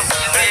Hey!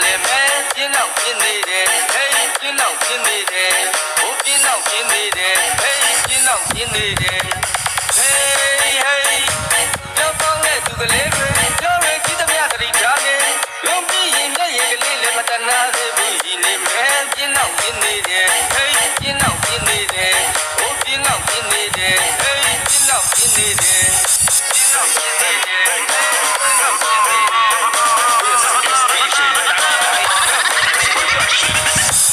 လေမဲပြင်းတော့ပြင်းနေတယ်ဟေးပြင်းတော့ပြင်းနေတယ်ဟိုပြင်းတော့ပြင်းနေတယ်ဟေးပြင်းတော့ပြင်းနေတယ်ဟေးကြောက်ကောင်းတဲ့သူကလေးတွေကြောက်ရကြည့်သမျှသတိထားနေရုံးပြီးရင်မျက်ရည်ကလေးလည်းမတနာသေးဘူးဒီနေမဲပြင်းတော့ပြင်းနေတယ်ဟေးပြင်းတော့ပြင်းနေတယ်ဟိုပြင်းတော့ပြင်းနေတယ်ဟေးပြင်းတော့ပြင်းနေတယ်ပြင်းတော့ပြင်းနေတယ်ဟေးပြင်းတော့ပြင်းနေတယ်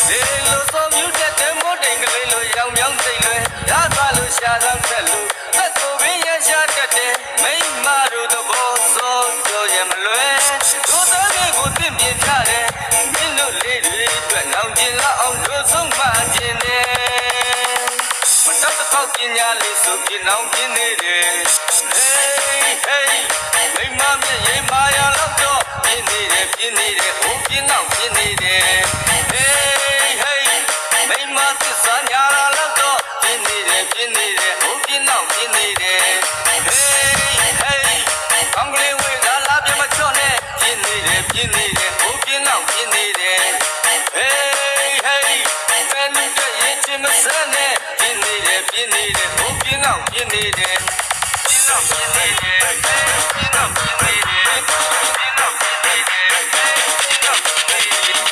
လေလိုစောမြူတဲ့တဲ့မိုးတိမ်ကလေးလိုရောင်မြောင်းစိတ်လွယ်ရသွားလို့ရှာတော့ဆက်လို့သက်ကိုပင်ရရှာတတ်တယ်မိမတို့သဘောစောပြောရမလွယ်တို့သားလေးကိုသင်ပြထားတယ်မင်းတို့လေးတွေအတွက်နောင်ကျင်လောက်အောင်တို့ဆုံးမခြင်းနဲ့မတောက်တစ်ခေါက်ပညာလေးဆိုပြနောင်ပြင်းနေတယ်ဟေးမိမမျက်ရည်မာရလောက်တော့ပြင်းနေတယ်ပြင်းနေတယ်ဟိုပြင်းတော့ပြင်းနေတယ်ဟေးမိမသစ္စာညာလာလောက်တော့ပြင်းနေတယ်ပြင်းနေတယ်ဟိုပြင်းတော့ပြင်းနေတယ်ဟေးကောင်းကလေးဝေးလာလာပြမချော့နဲ့ပြင်းနေတယ်ပြင်းနေတယ်ဟိုပြင်းတော့ပြင်းနေတယ်ဟေးဘယ်နည်းတည်းရင်ချင်မစမ်းနဲ့ပြင်းနေတယ်ပြင်းနေတယ်ဟိုပြင်းတော့ပြင်းနေတယ်ပြင်းတော့ပြင်းနေတယ်ပြင်းတော့ပြင်းနေတယ်ပြင်းတော့ပြင်းနေတယ်ပြင်းတော့ပြင်းနေတယ်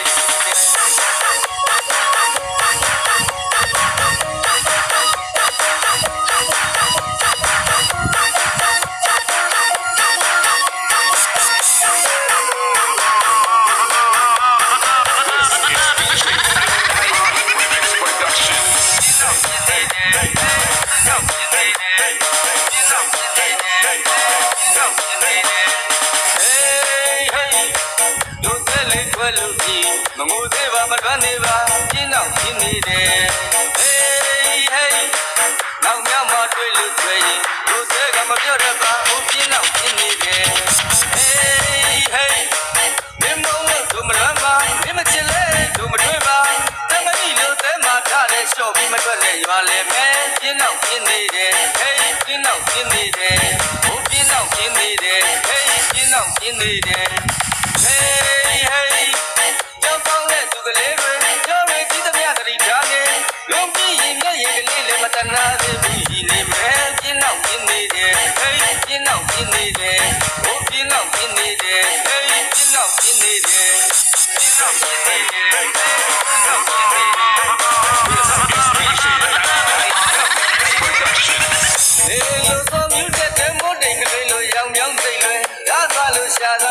မငိုသေးပါမတွန်းနေပါပြင်းတော့ပြင်းနေတယ်ဟေးနောက်မြောက်မှတွေ့လို့တွေ့ရင်တို့စဲကမပြောတတ်ပါဘူးပြင်းတော့ပြင်းနေတယ်ဟေးမင်းမလို့တို့မလွမ်းပါမင်းမချစ်လဲတို့မတွေ့ပါတမကြီးလို့သဲမှာထားတဲ့ရှော့ပြီးမထွက်တဲ့ရွာလဲမဲပြင်းတော့ပြင်းနေတယ်ဟေးပြင်းတော့ပြင်းနေတယ်ဟိုပြင်းတော့ပြင်းနေတယ်ဟေးပြင်းတော့ပြင်းနေတယ်ဟေးကြောက်ကောင်းတဲ့သူကလေးတွေကြောက်ရကြည့်သမျှသတိထားနေရုံးပြီးရင်မျက်ရည်ကလေးလည်းမတနာသေးဘူးဒီနေမဲပြင်းတော့ပြင်းနေတယ်ဟေးပြင်းတော့ပြင်းနေတယ်ဟိုပြင်းတော့ပြင်းနေတယ်ဟေးပြင်းတော့ပြင်းနေတယ်ပြင်းတော့ပြင်းနေတယ်ပြင်းတော့ပြင်းနေတယ်လေလိုစောမြူတဲ့တဲ့မိုးတိမ်ကလေးလိုရောင်မြောင်းစိတ်လွယ်ရသွားလို့ရှာ